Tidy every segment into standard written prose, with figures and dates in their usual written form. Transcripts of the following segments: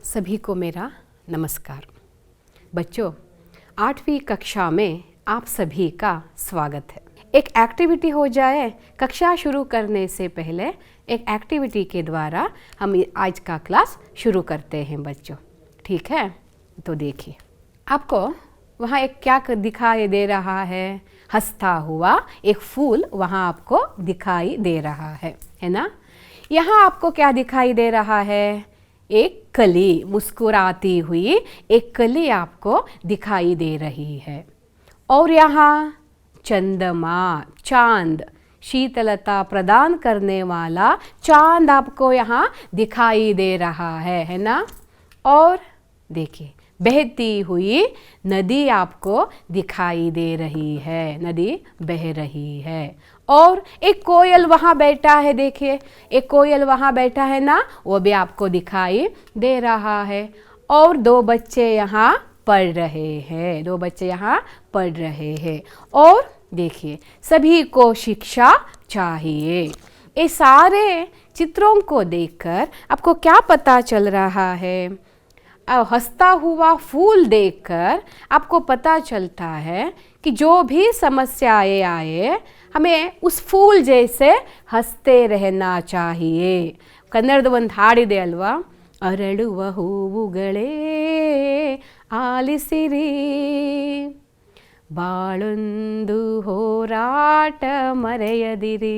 सभी को मेरा नमस्कार। बच्चों, 8वीं कक्षा में आप सभी का स्वागत है। एक एक्टिविटी हो जाए। कक्षा शुरू करने से पहले एक एक्टिविटी के द्वारा हम आज का क्लास शुरू करते हैं बच्चों, ठीक है? तो देखिए, आपको वहाँ एक क्या दिखाई दे रहा है? हंसता हुआ एक फूल वहाँ आपको दिखाई दे रहा है ना? यहाँ आपको क्या दिखाई दे रहा है? एक कली, मुस्कुराती हुई एक कली आपको दिखाई दे रही है। और यहाँ चंद्रमा, चांद, शीतलता प्रदान करने वाला चांद आपको यहाँ दिखाई दे रहा है ना? और देखिए, बहती हुई नदी आपको दिखाई दे रही है, नदी बह रही है। और एक कोयल वहाँ बैठा है, देखिए एक कोयल वहाँ बैठा है ना, वो भी आपको दिखाई दे रहा है। और दो बच्चे यहाँ पढ़ रहे हैं, दो बच्चे यहाँ पढ़ रहे हैं। और देखिए, सभी को शिक्षा चाहिए। ये सारे चित्रों को देखकर आपको क्या पता चल रहा है? हंसता हुआ फूल देखकर आपको पता चलता है कि जो भी समस्याएं आए, हमें उस फूल जैसे हंसते रहना चाहिए। ಕನ್ನಡದ ಒಂದು ಹಾಡಿದೆ ಅಲ್ವಾ? ಅರಳುವ ಹೂವುಗಳೇ ಆಲಿಸಿರಿ, ಬಾಳೊಂದು ಹೋರಾಟ ಮರೆಯದಿರಿ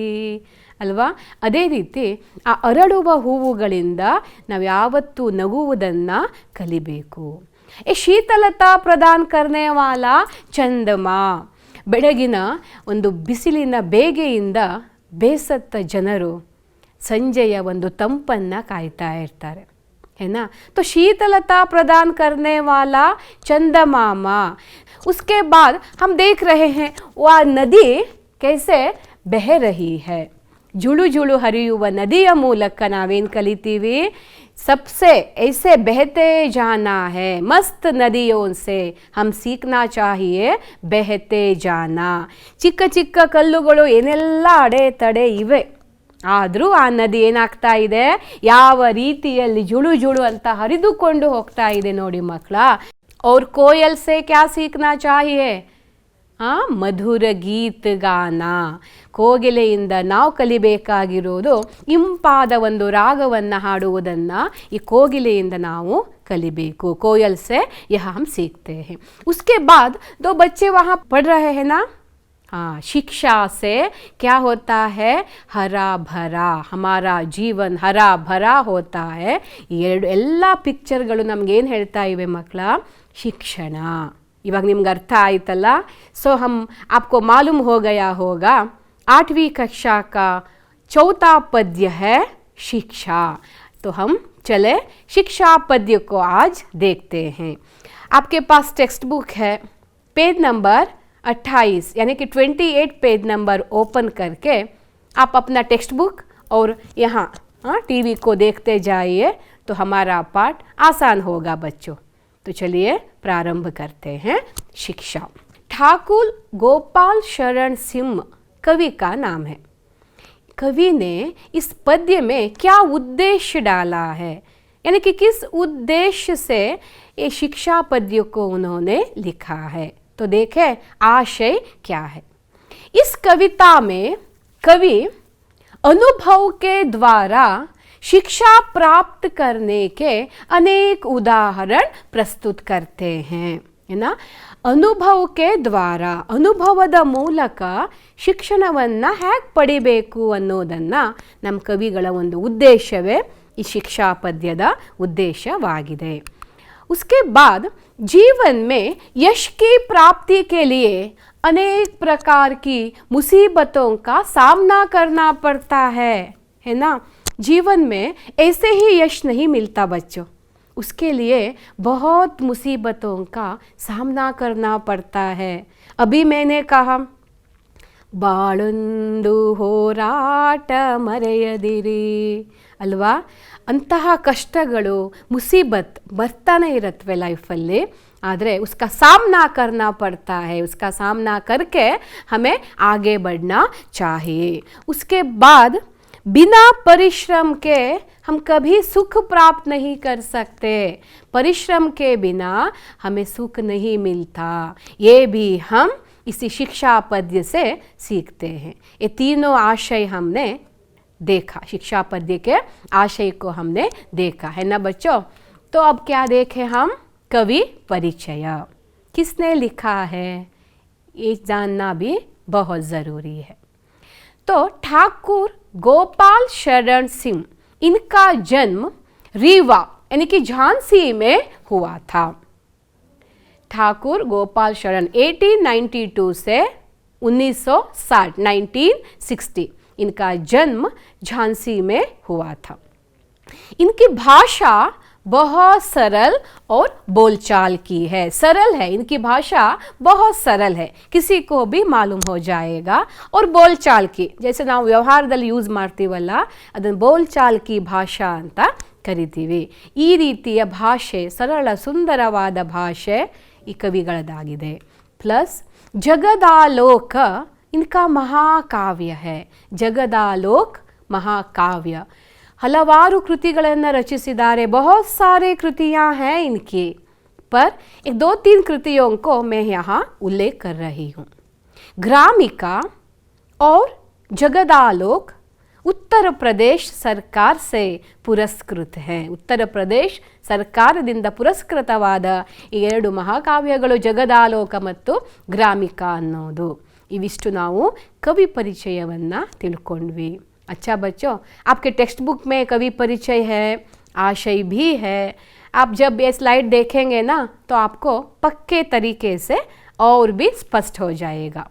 ಅಲ್ವಾ? ಅದೇ ರೀತಿ ಆ ಅರಳುವ ಹೂವುಗಳಿಂದ ನಾವು ಯಾವತ್ತೂ ನಗುವುದನ್ನು ಕಲಿಬೇಕು. ए शीतलता प्रदान करने वाला ಚಂದ್ರಮಾ, ಬೆಳಗಿನ ಒಂದು ಬಿಸಿಲಿನ ಬೇಗೆಯಿಂದ ಬೇಸತ್ತ ಜನರು ಸಂಜೆಯ ಒಂದು ತಂಪನ್ನು ಕಾಯ್ತಾ ಇರ್ತಾರೆ, है ना? तो शीतलता प्रदान करने वाला चंदमामा। उसके बाद हम देख रहे हैं वह नदी कैसे बह रही है। जुಳು जुಳು ಹರಿಯುವ ನದಿಯ ಮೂಲಕ ನಾವೇನು ಕಲಿತೀವಿ? सबसे ऐसे बहते जाना है। मस्त नदियों से हम सीखना चाहिए बहते जाना। ಚಿಕ್ಕ ಚಿಕ್ಕ ಕಲ್ಲುಗಳು ಏನೆಲ್ಲ ಅಡೆತಡೆ ಇವೆ, ಆದರೂ ಆ ನದಿ ಏನಾಗ್ತಾ ಇದೆ? ಯಾವ ರೀತಿಯಲ್ಲಿ ಜುಳು ಜುಳು ಅಂತ ಹರಿದುಕೊಂಡು ಹೋಗ್ತಾ ಇದೆ ನೋಡಿ ಮಕ್ಕಳ। और कोयल से क्या सीखना चाहिए? ಮಧುರ ಗೀತ ಗಾನ। ಕೋಗಿಲೆಯಿಂದ ನಾವು ಕಲಿಬೇಕಾಗಿರೋದು ಇಂಪಾದ ಒಂದು ರಾಗವನ್ನು ಹಾಡುವುದನ್ನು ಈ ಕೋಗಿಲೆಯಿಂದ ನಾವು ಕಲಿಬೇಕು। कोयल से यह हम सीखते हैं। उसके बाद दो बच्चे वहाँ पढ़ रहे हैं ना? हाँ, शिक्षा से क्या होता है? हरा भरा, हमारा जीवन हरा भरा होता है। ಎರಡು ಎಲ್ಲ ಪಿಕ್ಚರ್ಗಳು ನಮಗೇನು ಹೇಳ್ತಾ ಇವೆ ಮಕ್ಕಳ? ಶಿಕ್ಷಣ। इवाग निम्गे अर्थ आयतल्ला? सो हम आपको मालूम हो गया होगा 8वीं कक्षा का चौथा पद्य है शिक्षा। तो हम चले शिक्षा पद्य को आज देखते हैं। आपके पास टेक्स्ट बुक है, पेज नंबर 28 यानी कि 28 पेज नंबर ओपन करके आप अपना टेक्स्ट बुक और यहाँ टीवी को देखते जाइए, तो हमारा पाठ आसान होगा बच्चों। तो चलिए प्रारंभ करते हैं। शिक्षा। ठाकुर गोपाल शरण सिंह कवि का नाम है। कवि ने इस पद्य में क्या उद्देश्य डाला है, यानी कि किस उद्देश्य से ये शिक्षा पद्य को उन्होंने लिखा है? तो देखें आशय क्या है। इस कविता में कवि अनुभव के द्वारा शिक्षा प्राप्त करने के अनेक उदाहरण प्रस्तुत करते हैं, है ना? ಅನುಭವಕ್ಕೆ ದ್ವಾರ, ಅನುಭವದ ಮೂಲಕ ಶಿಕ್ಷಣವನ್ನು ಹೇಗೆ ಪಡಿಬೇಕು ಅನ್ನೋದನ್ನು ನಮ್ಮ ಕವಿಗಳ ಒಂದು ಉದ್ದೇಶವೇ ಈ ಶಿಕ್ಷಾ ಪದ್ಯದ ಉದ್ದೇಶವಾಗಿದೆ। उसके बाद जीवन में यश की प्राप्ति के लिए अनेक प्रकार की मुसीबतों का सामना करना पड़ता है ना? जीवन में ऐसे ही यश नहीं मिलता बच्चों, उसके लिए बहुत मुसीबतों का सामना करना पड़ता है। अभी मैंने कहा ಬಾಳೊಂದು ಹೋರಾಟ ಮರೆಯದಿರಿ ಅಲ್ವಾ? ಅಂತಹ ಕಷ್ಟಗಳು, ಮುಸೀಬತ್ ಬರ್ತಾನೆ ಇರತ್ವೆ ಲೈಫಲ್ಲಿ, ಆದರೆ उसका सामना करना पड़ता है। उसका सामना करके हमें आगे बढ़ना चाहिए। उसके बाद बिना परिश्रम के हम कभी सुख प्राप्त नहीं कर सकते। परिश्रम के बिना हमें सुख नहीं मिलता। ये भी हम इसी शिक्षा पद्य से सीखते हैं। ये तीनों आशय हमने देखा, शिक्षा पद्य के आशय को हमने देखा है ना बच्चों। तो अब क्या देखें हम, कवि परिचय किसने लिखा है ये जानना भी बहुत ज़रूरी है। तो ठाकुर गोपाल शरण सिंह, इनका जन्म रीवा यानी कि झांसी में हुआ था। ठाकुर गोपाल शरण 1892 से 1960 1960 इनका जन्म झांसी में हुआ था। इनकी भाषा बहुत सरल और बोलचाल की है। सरल है, इनकी भाषा बहुत सरल है, किसी को भी मालूम हो जाएगा। और बोलचाल की, जैसे ನಾವು ವ್ಯವಹಾರದಲ್ಲಿ ಯೂಸ್ ಮಾಡ್ತೀವಲ್ಲ ಅದನ್ನು बोलचाल की ಭಾಷಾ ಅಂತ ಕರಿತೀವಿ। ಈ ರೀತಿಯ ಭಾಷೆ, ಸರಳ ಸುಂದರವಾದ ಭಾಷೆ ಈ ಕವಿಗಳದಾಗಿದೆ। ಪ್ಲಸ್ ಜಗದಾಲೋಕ इनका महाकाव्य है। जगदालोक महाकाव्य हलवारू कृतिಗಳನ್ನು रचिಸಿದ್ದಾರೆ। बहुत सारे कृतियां हैं इनकी, पर एक दो तीन कृतियों को मैं यहाँ उल्लेख कर रही हूँ। ग्रामिका और जगदालोक उत्तर प्रदेश सरकार से पुरस्कृत हैं। उत्तर प्रदेश ಸರ್ಕಾರದಿಂದ ಪುರಸ್ಕೃತವಾದ ಈ ಎರಡು ಮಹಾಕಾವ್ಯಗಳು ಜಗದಾಲೋಕ ಮತ್ತು ಗ್ರಾಮಿಕಾ ಅನ್ನೋದು। ಇವಿಷ್ಟು ನಾವು ಕವಿ ಪರಿಚಯವನ್ನು ತಿಳ್ಕೊಂಡ್ವಿ। अच्छा बच्चों, आपके टेक्स्ट बुक में कवि परिचय है, आशय भी है। आप जब ये स्लाइड देखेंगे ना तो आपको पक्के तरीके से और भी स्पष्ट हो जाएगा।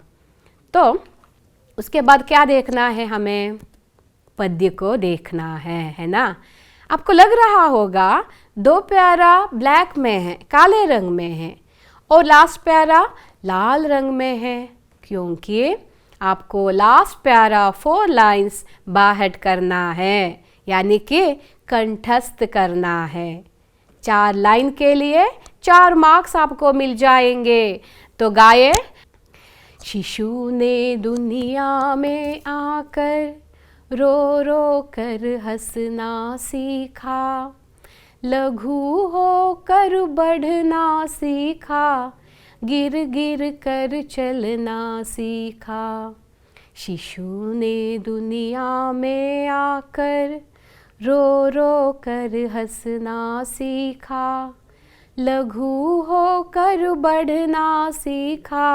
तो उसके बाद क्या देखना है हमें, पद्य को देखना है ना। आपको लग रहा होगा दो प्यारा ब्लैक में है, काले रंग में है, और लास्ट प्यारा लाल रंग में है, क्योंकि आपको लास्ट प्यारा 4 लाइन्स बाहट करना है, यानी कि कंठस्थ करना है। 4 लाइन के लिए 4 मार्क्स आपको मिल जाएंगे। तो गाए, शिशु ने दुनिया में आकर रो रो कर हंसना सीखा, लघु होकर बढ़ना सीखा, गिर गिर कर चलना सीखा। शिशु ने दुनिया में आकर रो रो कर हंसना सीखा, लघु होकर बढ़ना सीखा,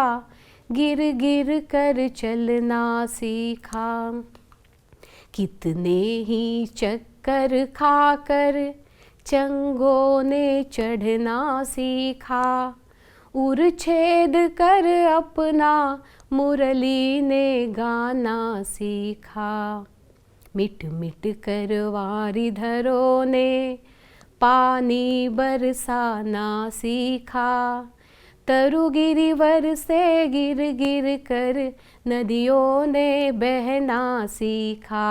गिर गिर कर चलना सीखा। कितने ही चक्कर खाकर चंगों ने चढ़ना सीखा, उरछेद कर अपना मुरली ने गाना सीखा। मिट मिट कर वारिधरों ने पानी बरसाना सीखा, तरु गिरिवर से गिर गिर कर नदियों ने बहना सीखा।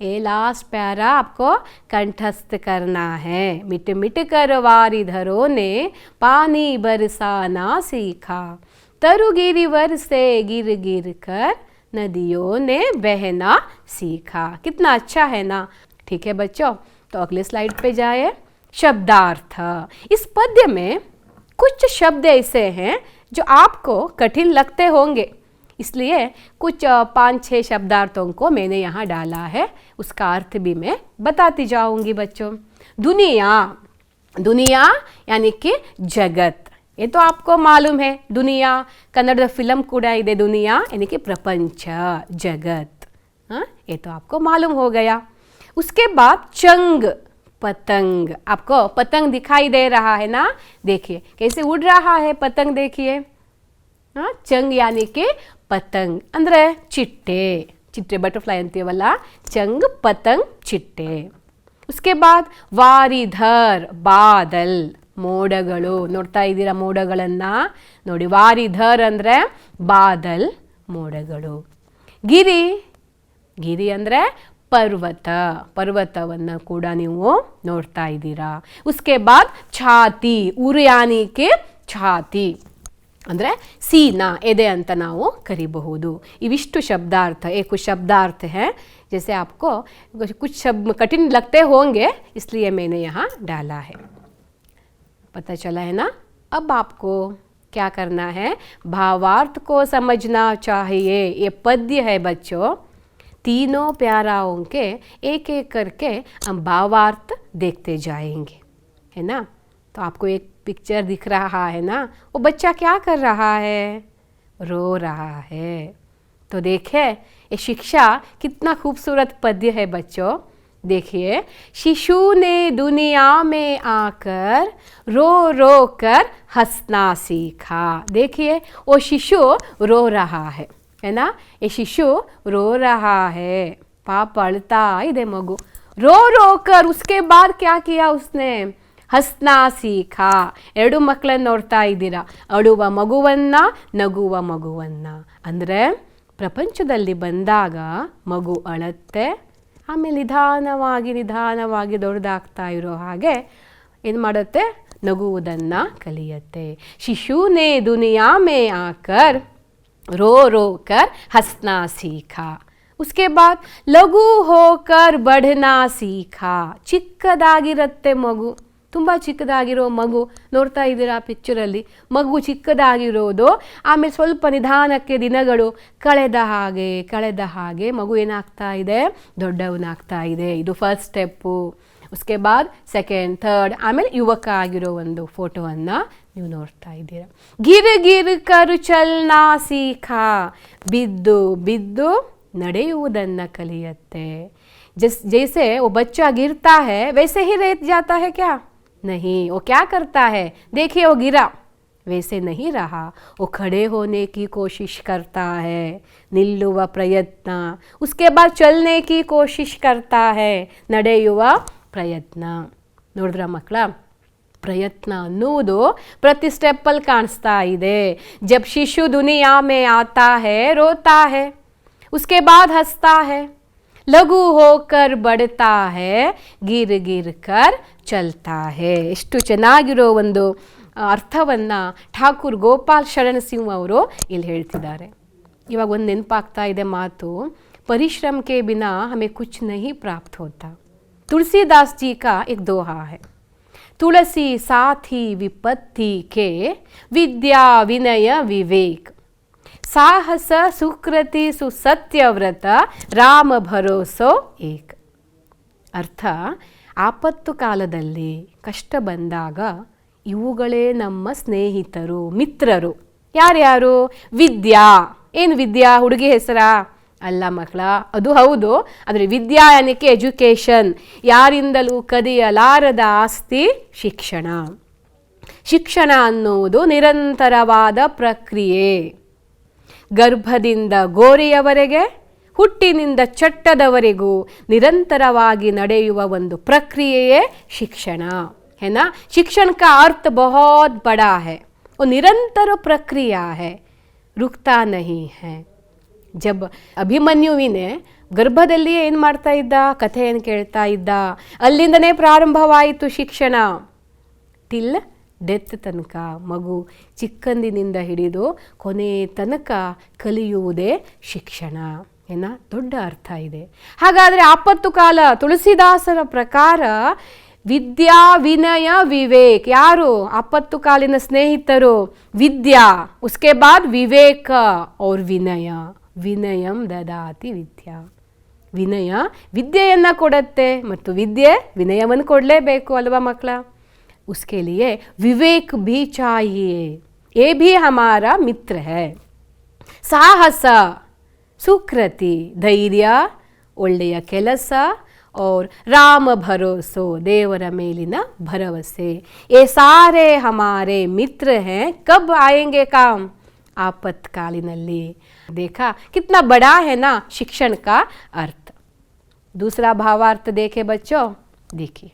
ये लास्ट प्यारा आपको कंठस्थ करना है। मिट मिट कर वारिधरों ने पानी बरसाना सीखा, तरु गिरिवर से गिर गिर कर नदियों ने बहना सीखा। कितना अच्छा है ना। ठीक है बच्चों, तो अगले स्लाइड पे जाए। शब्दार्थ। इस पद्य में कुछ शब्द ऐसे हैं जो आपको कठिन लगते होंगे, इसलिए कुछ 5-6 शब्दार्थों को मैंने यहाँ डाला है, उसका अर्थ भी मैं बताती जाऊँगी बच्चों। दुनिया, दुनिया यानी कि जगत, ये तो आपको मालूम है। दुनिया कन्नड़ फिल्म कूड़ा इदे, दुनिया यानी कि प्रपंच, जगत, हाँ ये तो आपको मालूम हो गया। उसके बाद चंग, पतंग। आपको पतंग दिखाई दे रहा है ना, देखिए कैसे उड़ रहा है पतंग, देखिए। हाँ, चंग यानी कि पतंग ಅಂದ್ರೆ ಚಿಟ್ಟೆ, ಚಿಟ್ಟೆ ಬಟರ್ಫ್ಲೈ ಅಂತೀವಲ್ಲ, ಚಂಗ್ ಪತಂಗ್ ಚಿಟ್ಟೆ। उसके बाद ವಾರಿಧರ್, ಬಾದಲ್, ಮೋಡಗಳು। ನೋಡ್ತಾ ಇದ್ದೀರಾ ಮೋಡಗಳನ್ನು ನೋಡಿ, ವಾರಿಧರ್ ಅಂದರೆ ಬಾದಲ್, ಮೋಡಗಳು। ಗಿರಿ, ಗಿರಿ ಅಂದರೆ पर्वत, पर्वतವನ್ನು ಕೂಡ ನೀವು ನೋಡ್ತಾ ಇದ್ದೀರಾ। उसके बाद छाती, उर यानी के छाती। ಅಂದರೆ सीना एदे ಅಂತ ನಾವು ಕರಿಬಹುದು। इविष्टु शब्दार्थ एक कुछ शब्दार्थ है, जैसे आपको कुछ शब्द कठिन लगते होंगे इसलिए मैंने यहाँ डाला है। पता चला है ना। अब आपको क्या करना है, भावार्थ को समझना चाहिए। ये पद्य है बच्चों, तीनों प्याराओं के एक एक करके हम भावार्थ देखते जाएंगे, है ना। तो आपको एक पिक्चर दिख रहा है ना, वो बच्चा क्या कर रहा है, रो रहा है। तो देखिए ये शिक्षा कितना खूबसूरत पद्य है बच्चों। देखिए, शिशु ने दुनिया में आकर रो रो कर हंसना सीखा। देखिए वो शिशु रो रहा है ना, ये शिशु रो रहा है, पाप अळता इदे मगु, रो रो कर उसके बाद क्या किया उसने, ಹಸ್ನಾ ಸೀಖಾ। ಎರಡು ಮಕ್ಕಳನ್ನು ನೋಡ್ತಾ ಇದ್ದೀರಾ, ಅಳುವ ಮಗುವನ್ನ ನಗುವ ಮಗುವನ್ನ। ಅಂದರೆ ಪ್ರಪಂಚದಲ್ಲಿ ಬಂದಾಗ ಮಗು ಅಳತ್ತೆ, ಆಮೇಲೆ ನಿಧಾನವಾಗಿ ನಿಧಾನವಾಗಿ ದೊಡ್ಡದಾಗ್ತಾ ಇರೋ ಹಾಗೆ ಏನು ಮಾಡುತ್ತೆ, ನಗುವುದನ್ನು ಕಲಿಯುತ್ತೆ। ಶಿಶುನೇ ದುನಿಯಾ ಮೇ ಆಕರ್ ರೋ ರೋ ಕರ್ ಹಸ್ನಾ ಸೀಖಾ। उसके बाद ಲಘು ಹೋಕರ್ ಬಢನಾ ಸೀಖಾ। ಚಿಕ್ಕದಾಗಿರುತ್ತೆ ಮಗು, ತುಂಬ ಚಿಕ್ಕದಾಗಿರೋ ಮಗು ನೋಡ್ತಾ ಇದ್ದೀರಾ ಪಿಕ್ಚರಲ್ಲಿ, ಮಗು ಚಿಕ್ಕದಾಗಿರೋದು, ಆಮೇಲೆ ಸ್ವಲ್ಪ ನಿಧಾನಕ್ಕೆ ದಿನಗಳು ಕಳೆದ ಹಾಗೆ ಮಗು ಏನಾಗ್ತಾ ಇದೆ, ದೊಡ್ಡವನಾಗ್ತಾ ಇದೆ। ಇದು ಫಸ್ಟ್ ಸ್ಟೆಪ್ಪು। ಉಸ್ಕೆ ಬಾದ್ ಸೆಕೆಂಡ್, ಥರ್ಡ್, ಆಮೇಲೆ ಯುವಕ ಆಗಿರೋ ಒಂದು ಫೋಟೋವನ್ನು ನೀವು ನೋಡ್ತಾ ಇದ್ದೀರಾ। ಗಿರ್ ಗಿರ್ ಕರು ಚಲ್ನಾ ಸೀಖಾ। ಬಿದ್ದು ಬಿದ್ದು ನಡೆಯುವುದನ್ನು ಕಲಿಯುತ್ತೆ। जैसे वो बच्चा गिरता है वैसे ही रह जाता है क्या, नहीं, वो क्या करता है, देखिए वो गिरा, वैसे नहीं रहा, वो खड़े होने की कोशिश करता है, निल्लुव प्रयत्न, उसके बाद चलने की कोशिश करता है, ನಡೆಯುವ ಪ್ರಯತ್ನ। ನೋಡಿದ್ರ ಮಕ್ಕಳ, ಪ್ರಯತ್ನ ಅನ್ನುವುದು ಪ್ರತಿ ಸ್ಟೆಪ್ಪಲ್ಲಿ ಕಾಣಿಸ್ತಾ ಇದೆ। जब शिशु दुनिया में आता है रोता है, उसके बाद हंसता है, ಲಘು ಹೋಕರ್ ಬಡ್ತಾ ಹೇ, ಗಿರ್ ಗಿರ್ ಕರ್ ಚಲ್ತಾ ಹೇ। ಎಷ್ಟು ಚೆನ್ನಾಗಿರೋ ಒಂದು ಅರ್ಥವನ್ನು ಠಾಕೂರ್ ಗೋಪಾಲ್ ಶರಣ್ ಸಿಂಗ್ ಅವರು ಇಲ್ಲಿ ಹೇಳ್ತಿದ್ದಾರೆ। ಇವಾಗ ಒಂದು ನೆನಪಾಗ್ತಾ ಇದೆ ಮಾತು, ಪರಿಶ್ರಮ के बिना हमें कुछ नहीं प्राप्त होता। तुलसीदास जी का एक दोहा है, तुलसी साथी विपत्ति के विद्या विनय विवेक, ಸಾಹಸ ಸುಕೃತಿ ಸುಸತ್ಯವ್ರತ ರಾಮ ಭರೋಸೋ ಏಕ। ಅರ್ಥ, ಆಪತ್ತು ಕಾಲದಲ್ಲಿ ಕಷ್ಟ ಬಂದಾಗ ಇವುಗಳೇ ನಮ್ಮ ಸ್ನೇಹಿತರು, ಮಿತ್ರರು। ಯಾರ್ಯಾರು, ವಿದ್ಯಾ, ಏನು ವಿದ್ಯಾ, ಹುಡುಗಿ ಹೆಸರಾ ಅಲ್ಲ ಮಕ್ಕಳ, ಅದು ಹೌದು, ಆದರೆ ವಿದ್ಯಾ ಅನ್ನಕ್ಕೆ ಎಜುಕೇಷನ್, ಯಾರಿಂದಲೂ ಕದಿಯಲಾರದ ಆಸ್ತಿ ಶಿಕ್ಷಣ। ಶಿಕ್ಷಣ ಅನ್ನುವುದು ನಿರಂತರವಾದ ಪ್ರಕ್ರಿಯೆ, ಗರ್ಭದಿಂದ ಗೋರಿಯವರೆಗೆ, ಹುಟ್ಟಿನಿಂದ ಚಟ್ಟದವರೆಗೂ ನಿರಂತರವಾಗಿ ನಡೆಯುವ ಒಂದು ಪ್ರಕ್ರಿಯೆಯೇ ಶಿಕ್ಷಣ, है ना। शिक्षण का अर्थ बहुत बड़ा है, वो निरंतर प्रक्रिया है, रुकता नहीं है। जब ಅಭಿಮನ್ಯುವಿನೇ ಗರ್ಭದಲ್ಲಿ ಏನು ಮಾಡ್ತಾ ಇದ್ದ, ಕಥೆಯನ್ನು ಕೇಳ್ತಾ ಇದ್ದ, ಅಲ್ಲಿಂದನೇ ಪ್ರಾರಂಭವಾಯಿತು ಶಿಕ್ಷಣ, ಟಿಲ್ ಡೆತ್ ತನಕ, ಮಗು ಚಿಕ್ಕಂದಿನಿಂದ ಹಿಡಿದು ಕೊನೆ ತನಕ ಕಲಿಯುವುದೇ ಶಿಕ್ಷಣ, ಏನ ದೊಡ್ಡ ಅರ್ಥ ಇದೆ। ಹಾಗಾದರೆ ಆಪತ್ತು ಕಾಲ ತುಳಸಿದಾಸರ ಪ್ರಕಾರ ವಿದ್ಯಾ ವಿನಯ ವಿವೇಕ್, ಯಾರು ಆಪತ್ತು ಕಾಲಿನ ಸ್ನೇಹಿತರು, ವಿದ್ಯಾ, ಉಸ್ಕೆ ಬಾದ್ ವಿವೇಕ ಔರ್ ವಿನಯ, ವಿನಯಂ ದದಾತಿ ವಿದ್ಯಾ, ವಿನಯ ವಿದ್ಯೆಯನ್ನು ಕೊಡುತ್ತೆ, ಮತ್ತು ವಿದ್ಯೆ ವಿನಯವನ್ನು ಕೊಡಲೇಬೇಕು ಅಲ್ವಾ ಮಕ್ಕಳ। उसके लिए विवेक भी चाहिए, ये भी हमारा मित्र है। साहस, सुकृति, धैर्य, ಒಳ್ಳೆಯ ಕೆಲಸ, और राम भरोसो, देवर ಮೇಲಿನ भरवसे, ये सारे हमारे मित्र हैं। कब आएंगे काम, आपातकालिನಲ್ಲಿ। देखा कितना बड़ा है ना शिक्षण का अर्थ। दूसरा भावार्थ देखे बच्चों, देखिए,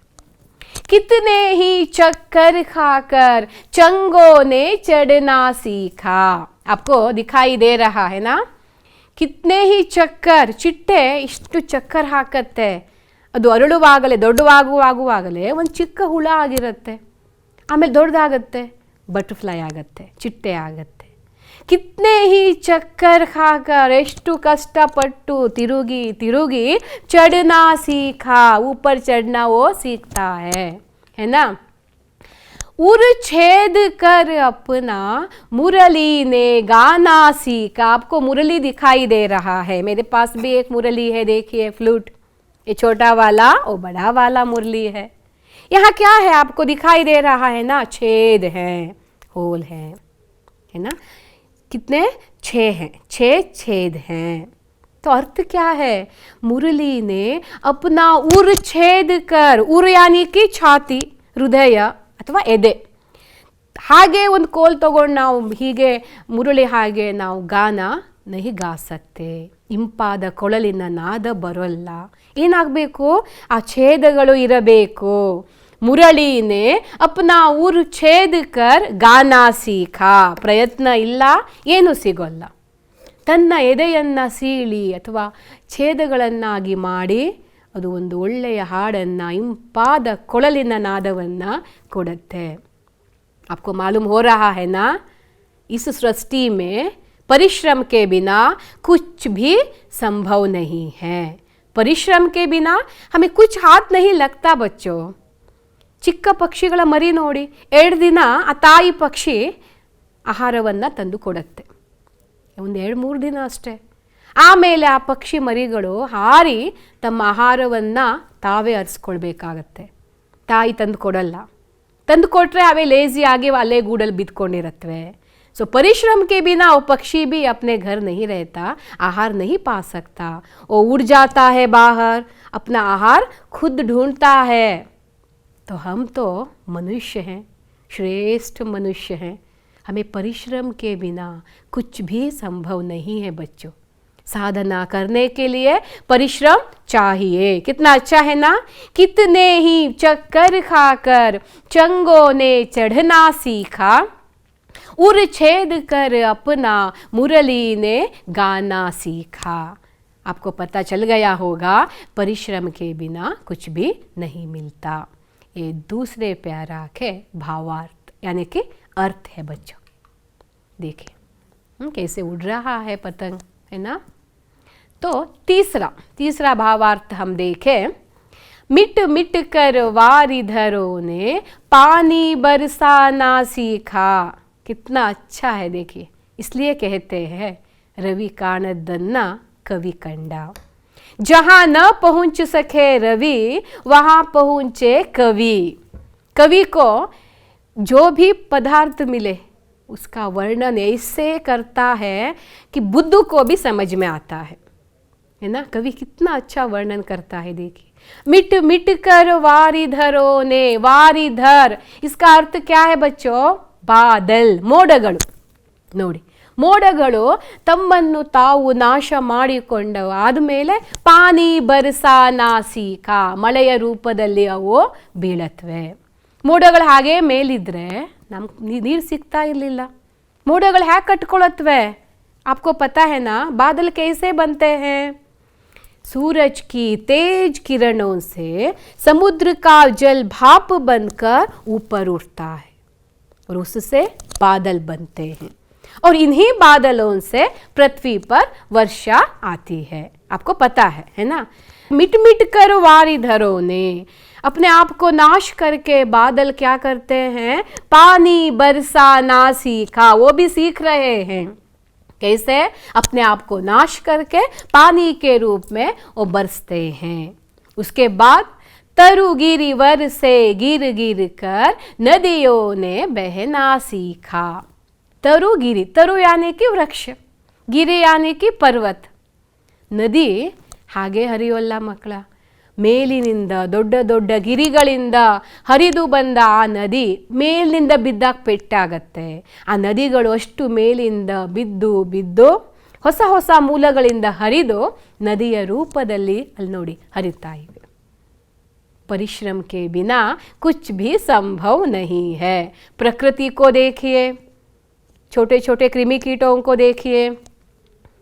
कितने ही चक्कर खाकर चंगों ने चढ़ना सीखा। आपको दिखाई दे रहा है ना, कितने ही चक्कर, ಚಿಟ್ಟೆ ಇಷ್ಟು ಚಕ್ಕರ್ ಹಾಕತ್ತೆ, ಅದು ಅರಳುವಾಗಲೇ ದೊಡ್ಡವಾಗುವಾಗಲೇ ಒಂದು ಚಿಕ್ಕ ಹುಳ ಆಗಿರುತ್ತೆ, ಆಮೇಲೆ ದೊಡ್ಡದಾಗತ್ತೆ, ಬಟರ್ಫ್ಲೈ ಆಗತ್ತೆ, ಚಿಟ್ಟೆ ಆಗತ್ತೆ. ಕಿತ್ನೆ ಹಿ ಚಕ್ಕರ್ ಖಾಕರ್, ಎಷ್ಟು ಕಷ್ಟಪಟ್ಟು ತಿರುಗಿ ತಿರುಗಿ ಚढ़ना सीखा, ऊपर चढ़ना वो सीखता है ना. उर छेद कर अपना मुरली ने गाना सीखा. आपको मुरली दिखाई दे रहा है, मेरे पास भी एक मुरली है, देखिए फ्लूट. ये छोटा वाला और बड़ा वाला मुरली है. यहाँ क्या है आपको दिखाई दे रहा है ना, छेद है, होल है ना. कितने? 6 हैं, 6 छेद हैं. तो अर्थ क्या है, मुरली ने अपना उर छेद कर, उर यानी कि छाती, हृदय ಅಥವಾ ಎದೆ, ಹಾಗೆ ಒಂದು ಕೋಲ್ ತಗೊಂಡು ನಾವು ಹೀಗೆ ಮುರಳಿ ಹಾಗೆ ನಾವು ಗಾನ ನಹಿ ಗಾ ಸಕ್ತೆ. ಇಂಪಾದ ಕೊಳಲಿನ ನಾದ ಬರೋಲ್ಲ. ಏನಾಗಬೇಕು, ಆ ಛೇದಗಳು ಇರಬೇಕು. ಮುರಳಿನೇ ಅಪ್ನಾ ಉರ್ ಛೇದ್ ಕರ್ ಗಾನಾ ಸೀಖಾ. ಪ್ರಯತ್ನ ಇಲ್ಲ, ಏನು ಸಿಗೋಲ್ಲ. ತನ್ನ ಎದೆಯನ್ನು ಸೀಳಿ ಅಥವಾ ಛೇದಗಳನ್ನಾಗಿ ಮಾಡಿ ಅದು ಒಂದು ಒಳ್ಳೆಯ ಹಾಡನ್ನು, ಇಂಪಾದ ಕೊಳಲಿನ ನಾದವನ್ನು ಕೊಡುತ್ತೆ. आपको मालूम हो रहा है ना, इस सृष्टि में परिश्रम के बिना कुछ भी संभव नहीं है. परिश्रम के बिना हमें कुछ हाथ नहीं लगता बच्चों. ಚಿಕ್ಕ ಪಕ್ಷಿಗಳ ಮರಿ ನೋಡಿ, 2 ದಿನ ಆ ತಾಯಿ ಪಕ್ಷಿ ಆಹಾರವನ್ನು ತಂದು ಕೊಡುತ್ತೆ. ಒಂದು 2-3 ದಿನ ಅಷ್ಟೇ. ಆಮೇಲೆ ಆ ಪಕ್ಷಿ ಮರಿಗಳು ಹಾರಿ ತಮ್ಮ ಆಹಾರವನ್ನು ತಾವೇ ಅರಿಸ್ಕೊಳ್ಬೇಕಾಗತ್ತೆ. ತಾಯಿ ತಂದು ಕೊಡಲ್ಲ. ತಂದು ಕೊಟ್ಟರೆ ಅವೇ ಲೇಜಿ ಆಗಿ ಅಲ್ಲೇ ಗೂಡಲ್ಲಿ ಬಿದ್ಕೊಂಡಿರತ್ವೆ. सो परिश्रम के बिना वो पक्षी भी अपने घर नहीं रहता, आहार नहीं पा सकता. वो उड़ जाता है बाहर, अपना आहार खुद ढूंढता है. तो हम तो मनुष्य हैं, श्रेष्ठ मनुष्य हैं. हमें परिश्रम के बिना कुछ भी संभव नहीं है बच्चों. साधना करने के लिए परिश्रम चाहिए. कितना अच्छा है ना. कितने ही चक्कर खाकर चंगों ने चढ़ना सीखा, उर छेद कर अपना मुरली ने गाना सीखा. आपको पता चल गया होगा, परिश्रम के बिना कुछ भी नहीं मिलता. ये दूसरे प्यारा के भावार्थ यानी कि अर्थ है बच्चों. देखिए कैसे उड़ रहा है पतंग, है ना. तो तीसरा भावार्थ हम देखें. मिट मिट कर वारिधरों ने पानी बरसाना सीखा. कितना अच्छा है देखिए. इसलिए कहते हैं रवि काणदन्ना कवि कंडा. जहाँ न पहुँच सके रवि वहाँ पहुँचे कवि. कवि को जो भी पदार्थ मिले उसका वर्णन ऐसे करता है कि बुद्ध को भी समझ में आता है ना. कवि कितना अच्छा वर्णन करता है देखिए. मिट मिट कर वारिधरों ने, वारिधर इसका अर्थ क्या है बच्चों, ಬಾದಲ್, ಮೋಡಗಳು. ನೋಡಿ, ಮೋಡಗಳು ತಮ್ಮನ್ನು ತಾವು ನಾಶ ಮಾಡಿಕೊಂಡು ಆದಮೇಲೆ ಪಾನಿ ಬರ್ಸಾನಾ ಸೀಖಾ, ಮಳೆಯ ರೂಪದಲ್ಲಿ ಅವು ಬೀಳತ್ವೆ. ಮೋಡಗಳು ಹಾಗೆ ಮೇಲಿದ್ರೆ ನಮ್ಗೆ ನೀರು ಸಿಗ್ತಾ ಇರಲಿಲ್ಲ. ಮೋಡಗಳು ಹ್ಯಾಕೆ ಕಟ್ಕೊಳತ್ವೆ, आपको पता है ना. बादल कैसे बनते हैं, सूरज की तेज किरणों से समुद्र का जल भाप बनकर ऊपर उठता है और उससे बादल बनते हैं और इन्हीं बादलों से पृथ्वी पर वर्षा आती है. आपको पता है ना. मिट मिट कर वारिधरों ने, अपने आप को नाश करके बादल क्या करते हैं, पानी बरसाना सीखा. वो भी सीख रहे हैं कैसे, अपने आप को नाश करके पानी के रूप में वो बरसते हैं. उसके बाद तरु गिरिवर से गिर गिर कर नदियों ने बहना सीखा. तरु गिरी, तरु यानी कि वृक्ष, गिरी यानी कि पर्वत. ನದಿ ಹಾಗೆ ಹರಿಯೋಲ್ಲ ಮಕ್ಕಳ. ಮೇಲಿನಿಂದ ದೊಡ್ಡ ದೊಡ್ಡ ಗಿರಿಗಳಿಂದ ಹರಿದು ಬಂದ ಆ ನದಿ ಮೇಲಿನಿಂದ ಬಿದ್ದಾಗ ಪೆಟ್ಟಾಗತ್ತೆ. ಆ ನದಿಗಳು ಅಷ್ಟು ಮೇಲಿಂದ ಬಿದ್ದು ಬಿದ್ದು ಹೊಸ ಹೊಸ ಮೂಲಗಳಿಂದ ಹರಿದು ನದಿಯ ರೂಪದಲ್ಲಿ ಅಲ್ಲಿ ನೋಡಿ ಹರಿತಾ ಇವೆ. परिश्रम के बिना कुछ भी संभव नहीं है. प्रकृति को देखिए, छोटे छोटे कृमि कीटों को देखिए,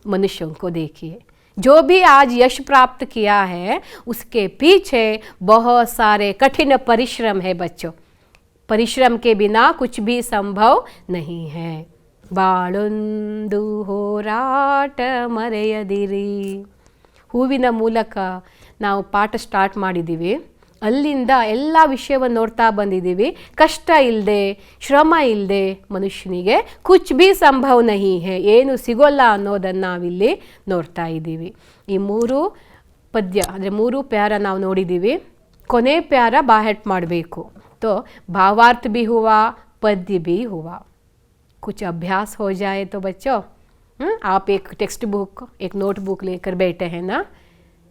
मनुष्यों को देखिए. जो भी आज यश प्राप्त किया है उसके पीछे बहुत सारे कठिन परिश्रम है बच्चों. ಪರಿಶ್ರಮ के बिना कुछ भी संभव नहीं है. ಬಾಳೊಂದು ಹೋರಾಟ ಮರೆಯದಿರಿ. ಹೂವಿನ ಮೂಲಕ ನಾವು ಪಾಠ ಸ್ಟಾರ್ಟ್ ಮಾಡಿದ್ದೀವಿ. ಅಲ್ಲಿಂದ ಎಲ್ಲ ವಿಷಯವನ್ನು ನೋಡ್ತಾ ಬಂದಿದ್ದೀವಿ. ಕಷ್ಟ ಇಲ್ಲದೆ, ಶ್ರಮ ಇಲ್ಲದೆ ಮನುಷ್ಯನಿಗೆ ಕುಚ್ ಭಿ ಸಂಭವ ನಹಿ ಹೇ, ಏನು ಸಿಗೋಲ್ಲ ಅನ್ನೋದನ್ನು ನಾವಿಲ್ಲಿ ನೋಡ್ತಾ ಇದ್ದೀವಿ. ಈ 3 ಪದ್ಯ ಅಂದರೆ 3 ಪ್ಯಾರ ನಾವು ನೋಡಿದ್ದೀವಿ. ಕೊನೆ ಪ್ಯಾರ ಬಾಹೆಟ್ ಮಾಡಬೇಕು. तो भावार्थ भी हुआ, पद्य भी हुआ. कुछ अभ्यास हो जाए तो बच्चों, आप एक टेक्स्ट बुक, एक नोटबुक लेकर बैठे हैं ना,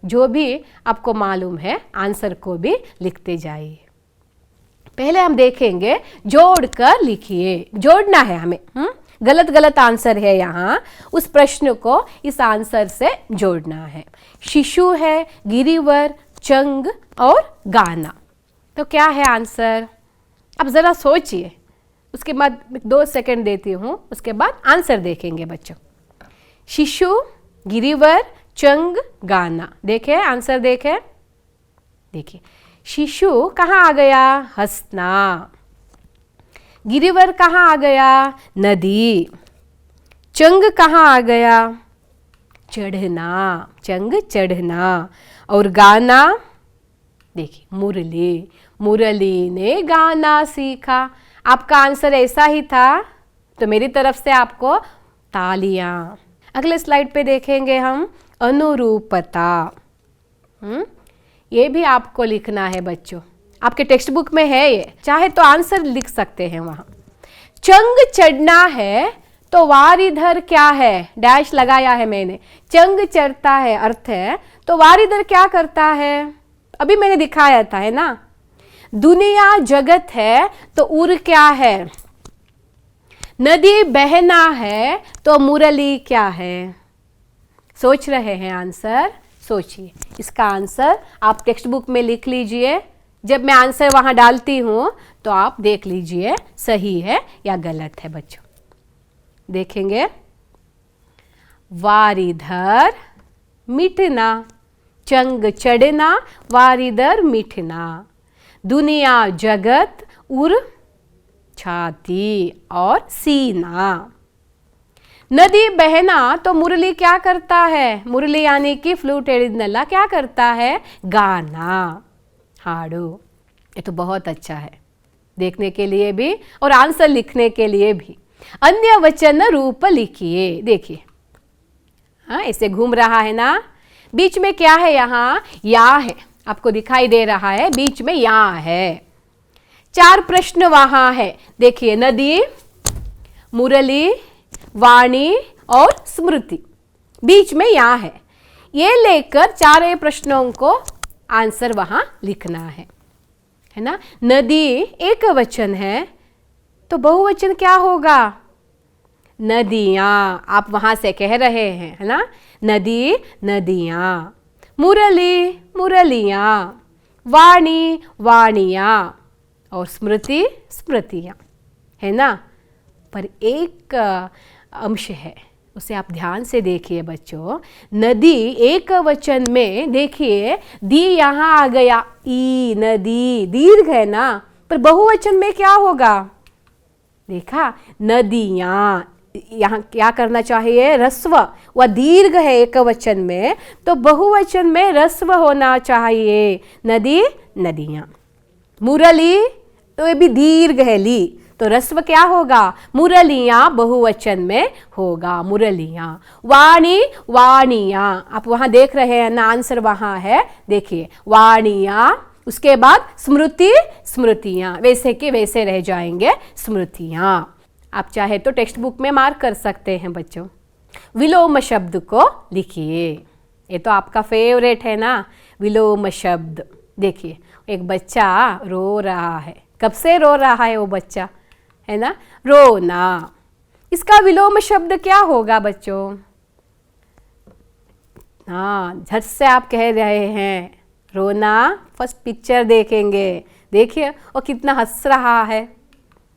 जो भी आपको मालूम है आंसर को भी लिखते जाइए. पहले हम देखेंगे जोड़ कर लिखिए. जोड़ना है हमें. गलत गलत आंसर है यहाँ, उस प्रश्न को इस आंसर से जोड़ना है. शिशु है, गिरिवर, चंग और गाना. तो क्या है आंसर? अब ज़रा सोचिए, उसके बाद 2 सेकंड देती हूँ, उसके बाद आंसर देखेंगे बच्चों. शिशु, गिरिवर, चंग, गाना. देखे आंसर, देखे. देखिए शिशु कहाँ आ गया? हंसना. गिरिवर कहाँ आ गया? नदी. चंग कहाँ आ गया? चढ़ना. चंग चढ़ना. और गाना, देखिए मुरली. मुरली ने गाना सीखा. आपका आंसर ऐसा ही था, तो मेरी तरफ से आपको तालियां. अगले स्लाइड पे देखेंगे हम अनुरूपता. ये भी आपको लिखना है बच्चों, आपके टेक्स्ट बुक में है ये, चाहे तो आंसर लिख सकते हैं वहाँ. चंग चढ़ना है तो वारिधर क्या है? डैश लगाया है मैंने. चंग चढ़ता है अर्थ है, तो वारिधर क्या करता है? अभी मैंने दिखाया था, है ना. दुनिया जगत है तो उर क्या है? नदी बहना है तो मुरली क्या है? सोच रहे हैं आंसर? सोचिए. इसका आंसर आप टेक्स्ट बुक में लिख लीजिए. जब मैं आंसर वहाँ डालती हूँ तो आप देख लीजिए सही है या गलत है बच्चों. देखेंगे. वारिधर मिटना. चंग चढ़ना, वारिधर मिटना. दुनिया जगत, उर छाती और सीना. नदी बहना तो मुरली क्या करता है? मुरली यानी कि फ्लूट एडिनला क्या करता है? गाना, हाड़ू. ये तो बहुत अच्छा है देखने के लिए भी और आंसर लिखने के लिए भी. अन्य वचन रूप लिखिए. देखिए हाँ, ऐसे घूम रहा है ना. बीच में क्या है? यहाँ या है, आपको दिखाई दे रहा है. बीच में या है. 4 प्रश्न वहाँ है. देखिए नदी, मुरली, वाणी और स्मृति. बीच में या है. ये लेकर 4 प्रश्नों को आंसर वहाँ लिखना है ना. नदी एक वचन है तो बहुवचन क्या होगा? नदियाँ. आप वहाँ से कह रहे हैं, है ना. नदी, नदियाँ. मुरली, मुरलियाँ. वाणी, वाणियाँ. और स्मृति, स्मृतियाँ, है ना. पर एक अंश है, उसे आप ध्यान से देखिए बच्चों. नदी एक वचन में देखिए, दी यहाँ आ गया. ई नदी दीर्घ है ना, पर बहुवचन में क्या होगा? देखा, नदियाँ. यहाँ क्या करना चाहिए? रस्व. वह दीर्घ है एक वचन में, तो बहुवचन में रस्व होना चाहिए. नदी, नदियाँ. मुरली तो ये भी दीर्घ है, ली, तो रस्व क्या होगा? मुरलियाँ बहुवचन में होगा, मुरलियाँ. वाणी, वाणियाँ. आप वहाँ देख रहे हैं ना, आंसर वहाँ है. देखिए वाणियाँ. उसके बाद स्मृति, स्मृतियाँ. वैसे के वैसे रह जाएंगे स्मृतियाँ. आप चाहे तो टेक्स्ट बुक में मार्क कर सकते हैं बच्चों. विलोम शब्द को लिखिए. ये तो आपका फेवरेट है ना, विलोम शब्द. देखिए एक बच्चा रो रहा है. कब से रो रहा है वो बच्चा? है ना, रोना. इसका विलोम शब्द क्या होगा बच्चों? हाँ, झट से आप कह रहे हैं रोना. फर्स्ट पिक्चर देखेंगे. देखिए वो कितना हंस रहा है.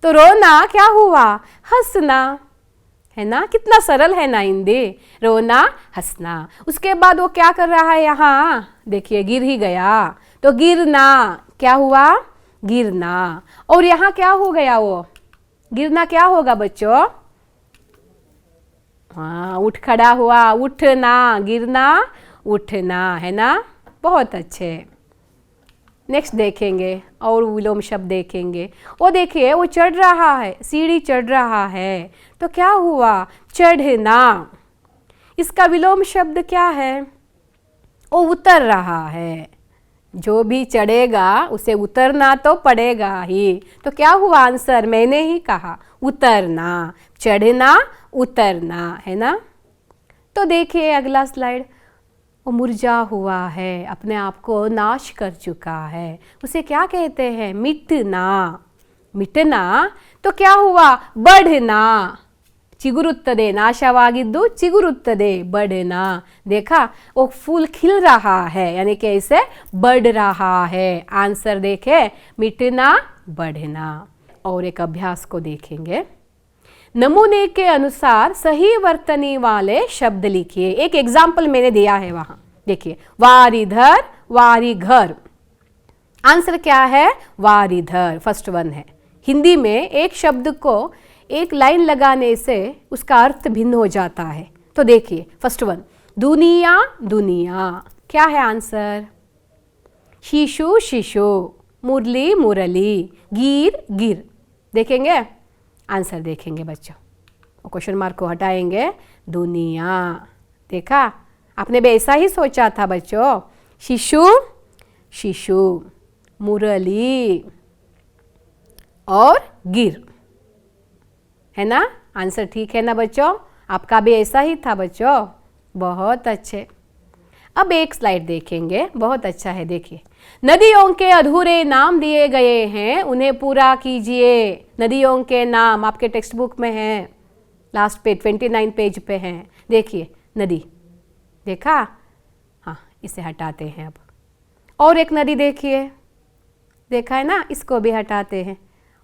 तो रोना क्या हुआ? हंसना, है ना. कितना सरल है ना हिंदी. रोना, हंसना. उसके बाद वो क्या कर रहा है यहाँ? देखिए गिर ही गया, तो गिरना क्या हुआ? गिरना। और यहाँ क्या हो गया, वो गिरना क्या होगा बच्चों? हाँ, उठ खड़ा हुआ, उठना, गिरना, उठना, है ना। बहुत अच्छे। नेक्स्ट देखेंगे और विलोम शब्द देखेंगे। वो देखिए, वो चढ़ रहा है, सीढ़ी चढ़ रहा है, तो क्या हुआ? चढ़ना। इसका विलोम शब्द क्या है? वो उतर रहा है। जो भी चढ़ेगा उसे उतरना तो पड़ेगा ही। तो क्या हुआ आंसर? मैंने ही कहा, उतरना। चढ़ना, उतरना, है ना। तो देखिए अगला स्लाइड। वो मुरझा हुआ है, अपने आप को नाश कर चुका है, उसे क्या कहते हैं? मिटना। मिटना। तो क्या हुआ? बढ़ना। चिगुरुತ್ತದೆ, नाशವಾಗಿದ್ದು चिगुरुತ್ತದೆ, बढ़ना। देखा, वो फूल खिल रहा है, यानी कि इसे बढ़ रहा है। आंसर देखे, मिटना, बढ़ना। और एक अभ्यास को देखेंगे। नमूने के अनुसार सही वर्तनी वाले शब्द लिखिए। एक एग्जाम्पल मैंने दिया है वहां, देखिए, वारिधर, वारीघर। आंसर क्या है? वारिधर, फर्स्ट वन है। हिंदी में एक शब्द को एक लाइन लगाने से उसका अर्थ भिन्न हो जाता है। तो देखिए फर्स्ट वन, दुनिया, दुनिया। क्या है आंसर? शिशु, शिशु, मुरली, मुरली, गिर, गिर। देखेंगे आंसर, देखेंगे बच्चों। क्वेश्चन मार्क को हटाएंगे। दुनिया, देखा, आपने भी ऐसा ही सोचा था बच्चों। शिशु, शिशु, मुरली और गिर, है ना। आंसर ठीक है ना बच्चों? आपका भी ऐसा ही था बच्चों। बहुत अच्छे। अब एक स्लाइड देखेंगे, बहुत अच्छा है। देखिए, नदियों के अधूरे नाम दिए गए हैं, उन्हें पूरा कीजिए। नदियों के नाम आपके टेक्स्ट बुक में हैं, लास्ट पे 29 पेज पे हैं। देखिए, नदी, देखा, हाँ, इसे हटाते हैं अब। और एक नदी देखिए, देखा है ना, इसको भी हटाते हैं।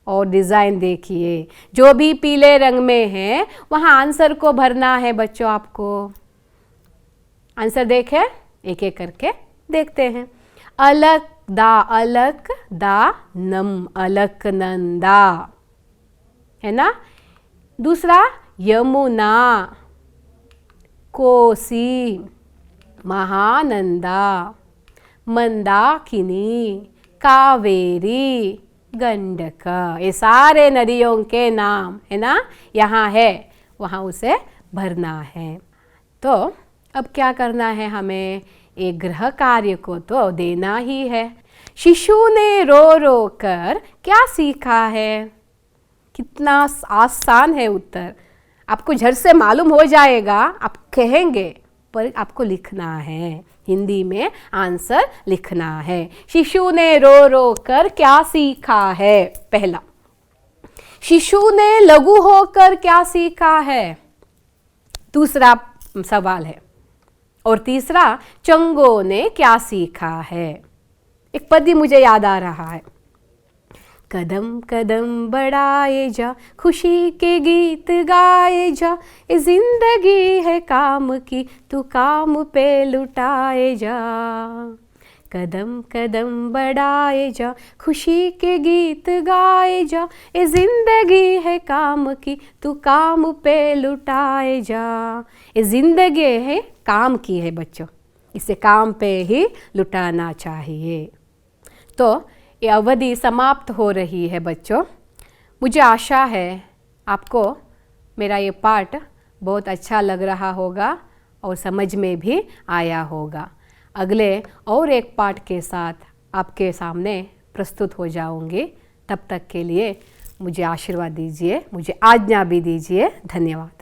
और डिज़ाइन देखिए, जो भी पीले रंग में है वहाँ आंसर को भरना है बच्चों। आपको आंसर देखे, एक एक करके देखते हैं। अलक दा, अलक दा नम, अलकनंदा, है ना। दूसरा यमुना, कोसी, महानंदा, मंदाकिनी, कावेरी, गंडक। ये सारे नदियों के नाम, है ना, यहाँ है, वहाँ उसे भरना है। तो अब क्या करना है हमें? एक गृह कार्य को तो देना ही है। शिशु ने रो रो कर क्या सीखा है? कितना आसान है उत्तर, आपको झट से मालूम हो जाएगा। आप कहेंगे पर आपको लिखना है, हिंदी में आंसर लिखना है। शिशु ने रो रो कर क्या सीखा है? पहला, शिशु ने लघु होकर क्या सीखा है? दूसरा सवाल है। और तीसरा, चंगो ने क्या सीखा है? एक पद्य मुझे याद आ रहा है। कदम कदम बढ़ाए जा, खुशी के गीत गाए जा, ये जिंदगी है काम की, तू काम पे लुटाए जा। कदम कदम बढ़ाए जा, खुशी के गीत गाए जा, ये जिंदगी है काम की, तू काम पे लुटाए जा। ये जिंदगी है काम की है बच्चों, इसे काम पे ही लुटाना चाहिए। तो ये अवधि समाप्त हो रही है बच्चों। मुझे आशा है आपको मेरा ये पाठ बहुत अच्छा लग रहा होगा और समझ में भी आया होगा। अगले और एक पाठ के साथ आपके सामने प्रस्तुत हो जाऊंगी। तब तक के लिए मुझे आशीर्वाद दीजिए, मुझे आज्ञा भी दीजिए। धन्यवाद।